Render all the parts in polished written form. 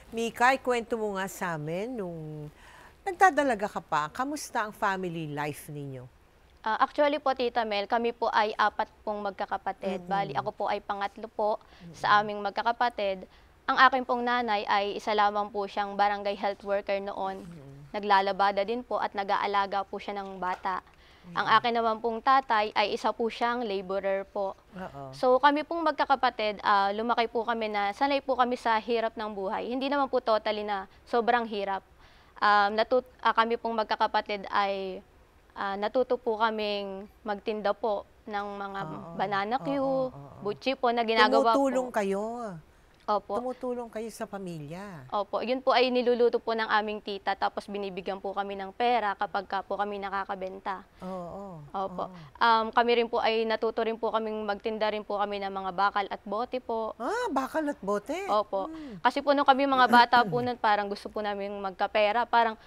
Mika, ikwento mo nga sa amin nung nagdadalaga ka pa, kamusta ang family life ninyo? Actually po, Tita Mel, kami po ay 4 pong magkakapatid. Bali, ako po ay pangatlo po sa aming magkakapatid. Ang akin pong nanay ay isa lamang po siyang barangay health worker noon. Naglalabada din po at nag-aalaga po siya ng bata. Ang akin naman pong tatay ay isa po siyang laborer po. Oo. So kami pong magkakapatid, lumaki po kami na sanay po kami sa hirap ng buhay. Hindi naman po totally na sobrang hirap. Kami pong magkakapatid ay natuto po kaming magtinda po ng mga Oo. banana Oo, Q, oo, oo. butchi po na ginagawa Tumutulong po. kayo. Opo. Tumutulong kayo sa pamilya. Opo, yun po ay niluluto po ng aming tita tapos binibigyan po kami ng pera kapag ka po kami nakakabenta. Oo. Opo. Oo. Kami rin po ay natuto rin po kaming magtinda rin po kami ng mga bakal at bote po. Bakal at bote. Opo. Kasi po nung kami mga bata po nun, parang gusto po namin magkapera. Parang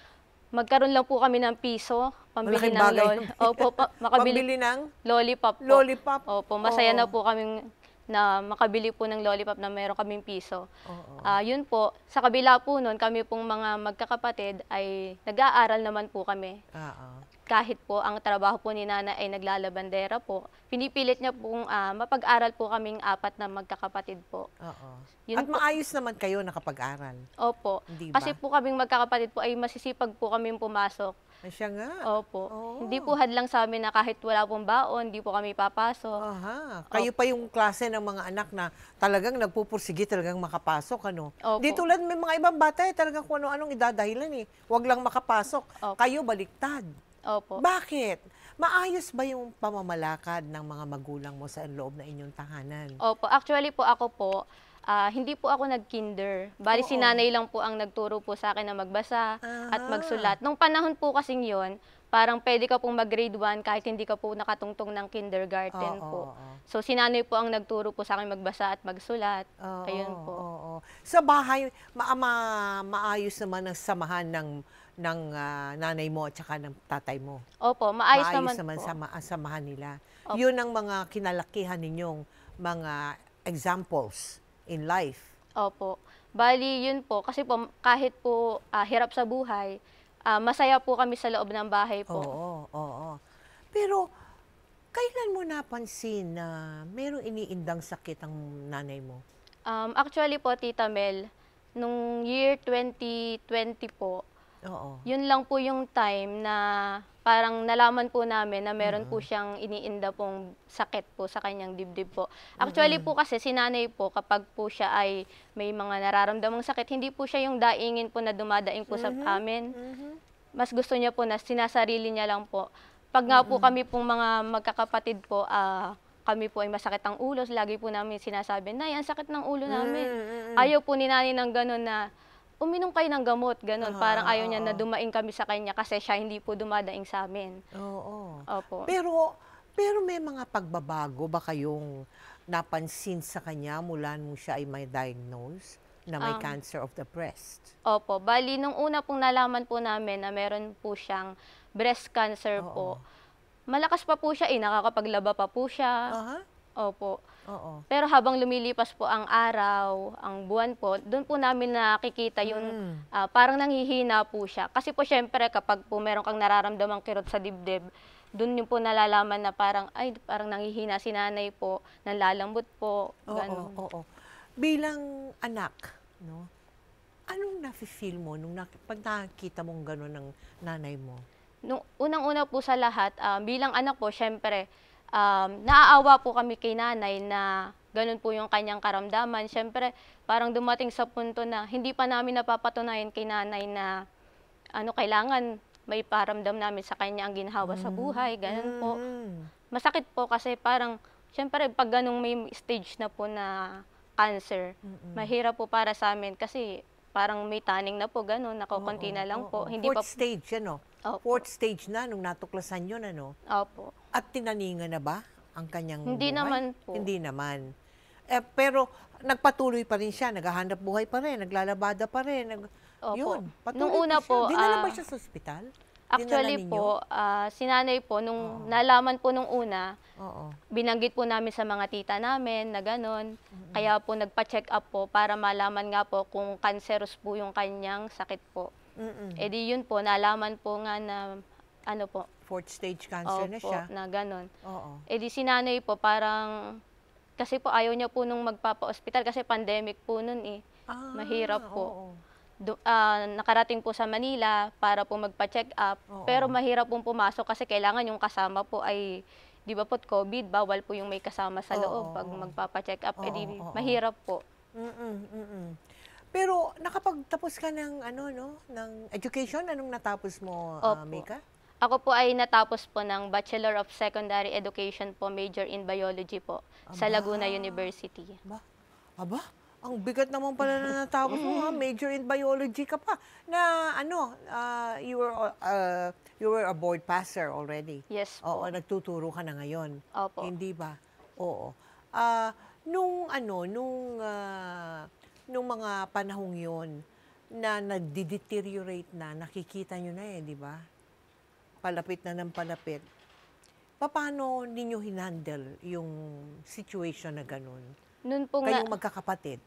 magkaroon lang po kami ng piso, pambili Malaking ng bagay lol. yun. Opo, makabili Pambili ng lollipop po. lollipop. Opo, masaya Oo. na po kaming na makabili po ng lollipop na meron kaming piso. Oo. Yun po, sa kabila po nun, kami pong mga magkakapatid ay nag-aaral naman po kami. Oo. Kahit po ang trabaho po ni Nana ay naglalabandera po, pinipilit niya pong mapag-aral po kaming 4 na magkakapatid po. Oo. Yun At po. maayos naman kayo nakapag-aral. Opo. Hindi ba? Kasi po kaming magkakapatid po ay masisipag po kaming pumasok. Ay, siya nga. Opo. Oo. Hindi po hadlang sa amin na kahit wala pong baon, hindi po kami papasok. Aha. Kayo pa yung klase ng mga anak na talagang nagpupursige talagang makapasok, ano? Opo. Di tulad may mga ibang bata, talagang kung ano-anong idadahilan eh. Huwag lang makapasok. Opo. Kayo baliktad. Opo. Bakit? Maayos ba yung pamamalakad ng mga magulang mo sa loob na inyong tahanan? Opo. Actually po ako po, hindi po ako nag-kinder. Bali, si Oo. nanay lang po ang nagturo po sa akin na magbasa at Aha. magsulat. Nung panahon po kasing yon, parang pwede ka pong mag-grade 1 kahit hindi ka po nakatungtong ng kindergarten Oo, po. oo. So, si nanay po ang nagturo po sa akin magbasa at magsulat. Oo, Ayun po. oo. Sa bahay, maayos naman ang samahan ng nanay mo at saka ng tatay mo. Opo, maayos Maayos naman po. ang samahan nila. Opo. Yun ang mga kinalakihan ninyong mga examples in life. Opo. Bali, yun po. Kasi po, kahit po hirap sa buhay, masaya po kami sa loob ng bahay po. Oo, oo. Pero, kailan mo napansin na merong iniindang sakit ang nanay mo? Actually po, Tita Mel, nung year 2020 po, Oo. yun lang po yung time na parang nalaman po namin na meron po siyang iniinda pong sakit po sa kanyang dibdib po. Actually po kasi si nanay po kapag po siya ay may mga nararamdamang sakit, hindi po siya yung daingin po na dumadaing po sa amin. Mas gusto niya po na sinasarili niya lang po. Pag nga po kami pong mga magkakapatid po, kami po ay masakit ang ulo, lagi po namin sinasabi, "Nay, ang sakit ng ulo namin." Ayaw po ni nanay ng gano'n na uminom kayo ng gamot, gano'n. Parang ayaw niya na dumaing kami sa kanya kasi siya hindi po dumadaing sa amin. Oo. Opo. Pero may mga pagbabago ba kayong napansin sa kanya mula nung siya ay may diagnose na may cancer of the breast? Opo. Bali, nung una pong nalaman po namin na meron po siyang breast cancer po, malakas pa po siya nakakapaglaba pa po siya. Aha. Opo. Oo. Pero habang lumilipas po ang araw, ang buwan po, doon po namin nakikita yung parang nanghihina po siya. Kasi po syempre kapag po meron kang nararamdamang kirot sa dibdib, doon yung po nalalaman na parang nanghihina si nanay po, nanlalambot po, Oo, gano'n. oo. Bilang anak, no? Anong nafe-feel mo pag nakikita mong gano'n ng nanay mo? Nung unang-una po sa lahat, bilang anak po, syempre, naaawa po kami kay nanay na ganun po yung kanyang karamdaman. Syempre, parang dumating sa punto na hindi pa namin napapatunayan kay nanay na kailangan may paramdam namin sa kanya ang ginhawa sa buhay, ganun po. Masakit po kasi parang, syempre, pag ganung may stage na po na cancer, mahirap po para sa amin kasi parang may taning na po, ganun, nakukunti na lang po. Hindi pa Fourth stage, ano? Opo. Fourth stage na nung natuklasan yun, ano? Opo. At tinaningan na ba ang kanyang Hindi buhay? naman po. Hindi naman. Pero nagpatuloy pa rin siya, naghahanap buhay pa rin, naglalabada pa rin. Opo. Yun, patuloy Nung una pa siya. po, Dinala ba siya sa ospital? Dinala Actually ninyo? po, si nanay po nung Oo. nalaman po nung una, Oo. binanggit po namin sa mga tita namin na gano'n. Kaya po nagpa-check up po para malaman nga po kung cancerous po yung kanyang sakit po. Mm. Eh di yun po, nalaman po nga na ano po, Fourth stage cancer na opo, siya. na gano'n. Oo. Eh di si nanay po parang, kasi po ayaw niya po nung magpapa-ospital kasi pandemic po nun eh. Mahirap po. Oo. Nakarating po sa Manila para po magpa-check up, pero Oo. mahirap pong pumasok kasi kailangan yung kasama po ay, 'di ba po't COVID, bawal po yung may kasama sa Oo, loob 'pag oo. magpapa-check up, eh Oo, di oo. mahirap po. Mm, mm. Pero nakapagtapos ka ng ano 'no, ng education? Anong natapos mo, Opo. Mika? Ako po ay natapos po ng Bachelor of Secondary Education po, major in Biology po, sa Laguna Aba, University. aba, aba, ang bigat naman pala na natapos mo, ha? Major in biology ka pa. Na ano, you were a board passer already. Yes Oo, po. nagtuturo ka na ngayon. Opo. Hindi ba? Oo. Nung ano, nung mga panahong yon na nagde-deteriorate na, nakikita nyo na di ba? Palapit na ng palapit. Paano ninyo hinandle yung situation na ganun? Noon po Kayong magkakapatid?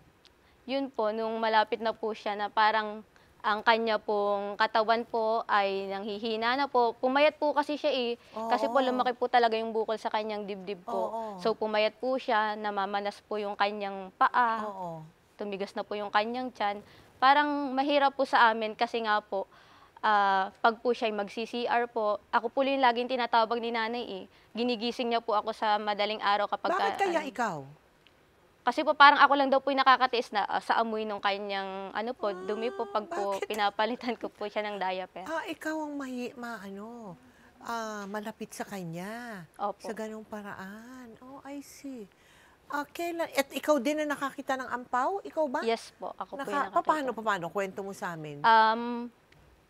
yun po, nung malapit na po siya na parang ang kanya pong katawan po ay nanghihina na po. Pumayat po kasi siya eh. Kasi po Oo. lumaki po talaga yung bukol sa kanyang dibdib po. Oo. So pumayat po siya, namamanas po yung kanyang paa, Oo. tumigas na po yung kanyang tiyan. Parang mahirap po sa amin kasi nga po, pag po siya mag-CCR po, ako po yung laging tinatawag ni nanay eh. Ginigising niya po ako sa madaling araw kapag Bakit kaya ikaw? kasi po parang ako lang daw po yung nakakatiis na sa amoy nung kanyang ano po, dumi po pag po Bakit? pinapalitan ko po siya ng diaper. Ikaw ang malapit sa kanya. Opo. Sa ganung paraan. Oh, I see. At ikaw din na nakakita ng ampaw? Ikaw ba? Yes po, ako po yung nakakita. Paano? Kwento mo sa amin.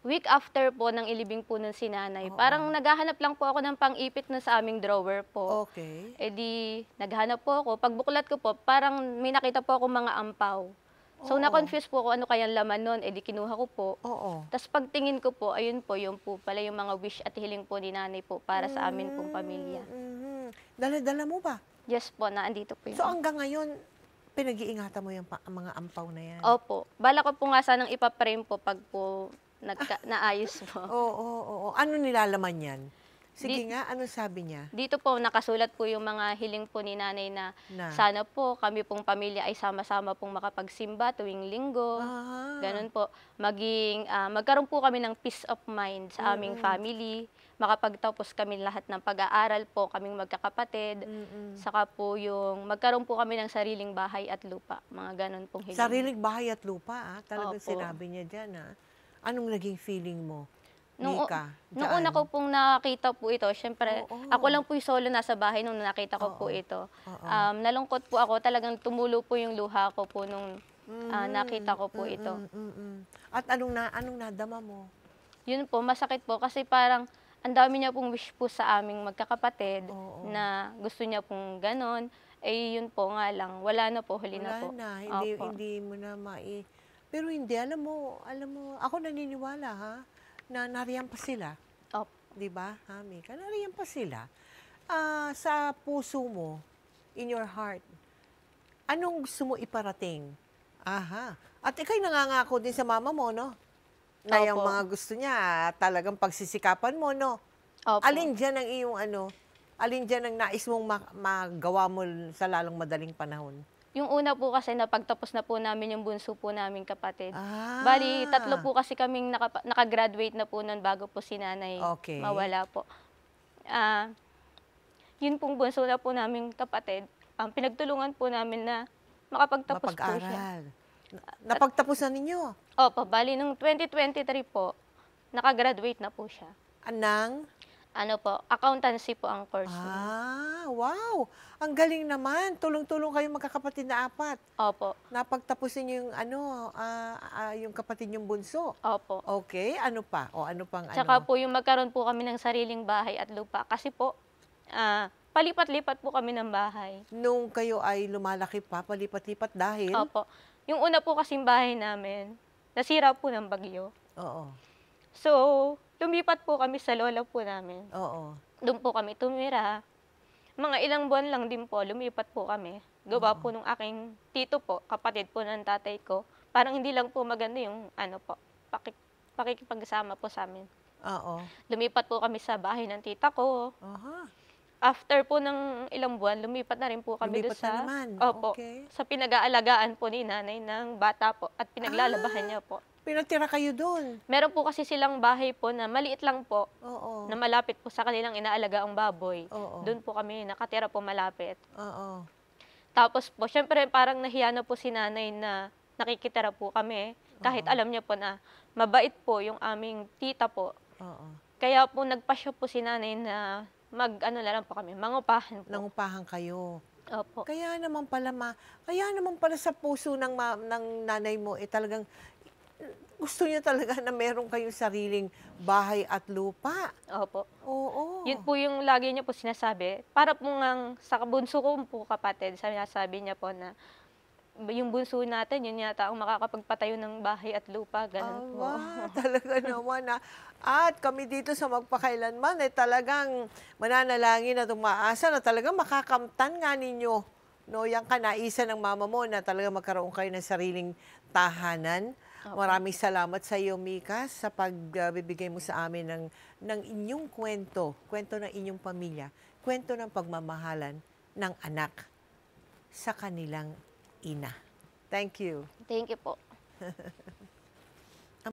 Week after po ng ilibing po nun si nanay, Oo. parang naghahanap lang po ako ng pang-ipit nun sa aming drawer po. Okay. Eh di, naghanap po ako. Pagbuklat ko po, parang may nakita po ako mga ampaw. So, Oo. na-confuse po ako ano kayang laman nun. Eh di, kinuha ko po. Oo. Tapos pagtingin ko po, ayun po, yung po pala yung mga wish at hiling po ni nanay po para sa amin pong pamilya. Mhm. Dala-dala mo ba? Yes po, naandito po yun. So hanggang ngayon, pinag-iingatan mo yung mga ampaw na yan? Opo. Bala ko po nga sanang ipa-frame po pag po naayos po. Oo. Ano nilalaman yan? Sige Di- nga, ano sabi niya? Dito po nakasulat po yung mga hiling po ni nanay na sana po kami pong pamilya ay sama-sama pong makapagsimba tuwing linggo. Ganun po. Magkaroon po kami ng peace of mind sa aming family. Makapagtapos kami lahat ng pag-aaral po, kaming magkakapatid. Saka po yung magkaroon po kami ng sariling bahay at lupa. Mga ganun pong hiling. Sariling bahay at lupa, talagang Opo. sinabi niya dyan, Anong naging feeling mo, Nung Mika? nung una ko pong nakita po ito, syempre, Oo. ako lang po yung solo nasa bahay nung nakita ko po Oo. ito. Oo. Nalungkot po ako, talagang tumulo po yung luha ko po nung nakita ko po ito. At anong nadama mo? Yun po, masakit po kasi parang ang dami niya pong wish po sa aming magkakapatid Oo. na gusto niya pong ganon. Eh yun po nga lang, wala na po, huli na Wala po. na, Opo. hindi mo na Pero hindi, alam mo, ako naniniwala na nariyan pa sila. Opo. 'Di ba, Mika? Nariyan pa sila. Sa puso mo, in your heart, anong gusto mo iparating? At ikaw'y nangangako din sa mama mo, no? Na yung Opo. mga gusto niya, talagang pagsisikapan mo, no? Opo. Alin dyan ang iyong alin dyan ang nais mong magawa mo sa lalong madaling panahon? Yung una po kasi napagtapos na po namin yung bunso po naming kapatid. Ah. Bali, 3 po kasi kaming nakagraduate na po nun bago po si nanay Okay. mawala po. Yun pong bunso na po naming kapatid, pinagtulungan po namin na makapagtapos po siya. Mapag-aral. Napagtapos na ninyo? Opo, bali nung 2023 po, nakagraduate na po siya. Anang? Ano po, accountancy po ang course niya. Wow! Ang galing naman. Tulong-tulong kayong magkakapatid na 4. Opo, Napagtapos ninyo yung yung kapatid yung bunso. opo. Okay, ano pa? O ano pang Tsaka po yung magkaroon po kami ng sariling bahay at lupa. Kasi po, palipat-lipat po kami ng bahay. Nung kayo ay lumalaki pa, palipat-lipat dahil? Opo. Yung una po kasing bahay namin, nasira po ng bagyo. Oo. So, lumipat po kami sa lola po namin. Oo. Do'n po kami tumira. Mga ilang buwan lang din po, lumipat po kami. Gawa po nung aking tito po, kapatid po ng tatay ko. Parang hindi lang po maganda yung ano po, pakikipagsama po sa'min. Oo. Lumipat po kami sa bahay ng tita ko. Aha. After po ng ilang buwan, lumipat na rin po kami do'n Lumipat na sa naman. opo, Okay. sa pinag-aalagaan po ni nanay ng bata po at pinaglalabahan niya po. Pinatira kayo do'n? Meron po kasi silang bahay po na maliit lang po, Oo. na malapit po sa kanilang inaalagaan baboy. Oo. Do'n po kami nakatira po malapit. Oo. Tapos po siyempre parang nahiya na po si nanay na nakikitira po kami, kahit alam niya po na mabait po yung aming tita po. Oo. Kaya po nagpasya po si nanay na mag-ano na lang po kami, mangupahan po. Nangupahan kayo. Opo. Kaya naman pala sa puso ng nanay mo, talagang gusto niya talaga na meron kayong sariling bahay at lupa. Opo. Oo. Yun po yung lagi niya po sinasabi. Para po ngang sa bunso ko po kapatid, sinasabi niya po na yung bunso natin, yun yata ang makakapagpatayo ng bahay at lupa, ganun po. Aba, talaga naman At kami dito sa Magpakailanman talagang mananalangin at umaasa na talagang makakamtan nga ninyo. No, yung kanaisan ng mama mo na talaga magkaroon kayo ng sariling tahanan. Maraming salamat sa iyo, Mika, sa pagbibigay mo sa amin ng inyong kwento ng inyong pamilya, kwento ng pagmamahalan ng anak sa kanilang ina. Thank you. Thank you po.